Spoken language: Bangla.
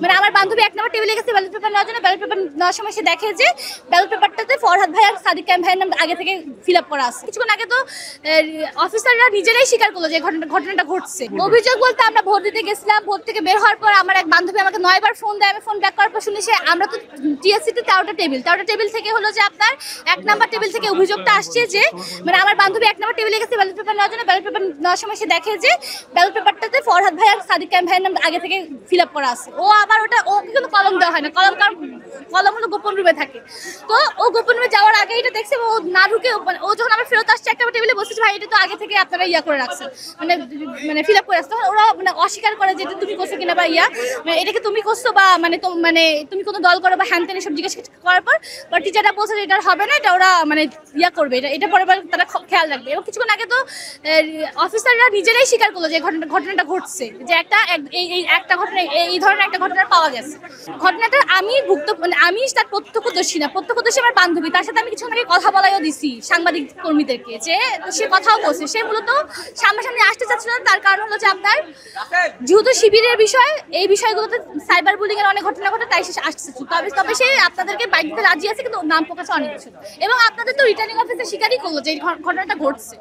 মানে আমার বান্ধবী এক নম্বর টেবিলে গেছে ব্যালট পেপার নেওয়ার জন্য। ব্যালট পেপার নেওয়ার সময় সে দেখে যে ব্যালট পেপারটাতে ফরহাদ ভাই আর সাদিক কায়েম ভাইয়ের নাম আগে থেকে ফিল আপ করা আছে। কিছুক্ষণ আগে তো অফিসাররা নিজেরাই স্বীকার করলো যে ঘটনাটা ঘটছে। অভিযোগ বলতে আমরা ভোট দিতে গেছিলাম, ভোট থেকে বের হওয়ার পর আমার এক বান্ধবী আমাকে 9 বার ফোন দেয়। আমি ফোন ব্যাক করার পর শুনি সে আমরা তো টিএসসিতে 13টা টেবিল থেকে হলো যে আপনার এক নম্বর টেবিল থেকে অভিযোগটা আসছে যে মানে আমার বান্ধবী এক নম্বর টেবিলে গেছে ব্যালট পেপার নেওয়ার জন্য। ব্যালট পেপার নেওয়ার সময় সে দেখে যে ব্যালট পেপারটাতে ফরহাদ ভাই আর সাদিক কায়েম ভাইয়ের নাম আগে থেকে ফিল আপ করা আছে। ও আবার ওকে কিন্তু কলম দেওয়া হয় না, কলম হলো গোপন রুমে থাকে। তো ও গোপন রুমে যাওয়ার আগে এটা দেখছে, ও না ঢুকে ও যখন আবার ফেরত আসছে একটা টেবিলে বসেছে, ভাই এটা তো আগে থেকে আপনারা ইয়া করে রাখছেন, মানে ফিল আপ করে রাখছে। ওরা মানে অস্বীকার করে যে তুমি করছো কিনা বা ইয়া মানে এটাকে তুমি করছো বা মানে তুমি কোনো দল করো বা হ্যান ত্যান এসব জিজ্ঞেস করার পর টিচাররা বলছে যে এটা হবে না, এটা ওরা মানে ইয়া করবে, এটা পরের বার তারা খেয়াল রাখবে। এবং কিছুক্ষণ আগে তো অফিসাররা নিজেরাই স্বীকার করলো যে ঘটনাটা ঘটছে, যে একটা ঘটনা এই ধরনের একটা ঘটনা পাওয়া গেছে। ঘটনাটা আমি আমি তার প্রত্যক্ষদর্শী না, প্রত্যক্ষদর্শী আমার বান্ধবী। তার সাথে আমি কিছুক্ষণ আগে কথা বলাইও দিছি সাংবাদিক কর্মীদেরকে, যে সে কথাও বলছে। সে মূলত সামনাসামনি আসতে চাচ্ছিল না, তার কারণ হলো যে আপনার যেহেতু শিবিরের বিষয়, এই বিষয়গুলোতে সাইবার বুলিং এর অনেক ঘটনা ঘটে, তাই সে আসছে। তবে সে আপনাদেরকে বাইক দিতে রাজি আছে, কিন্তু নাম প্রকাশে অনেক কিছু। এবং আপনাদের তো রিটার্নিং অফিসার স্বীকারই করলো যে এই ঘটনাটা ঘটছে।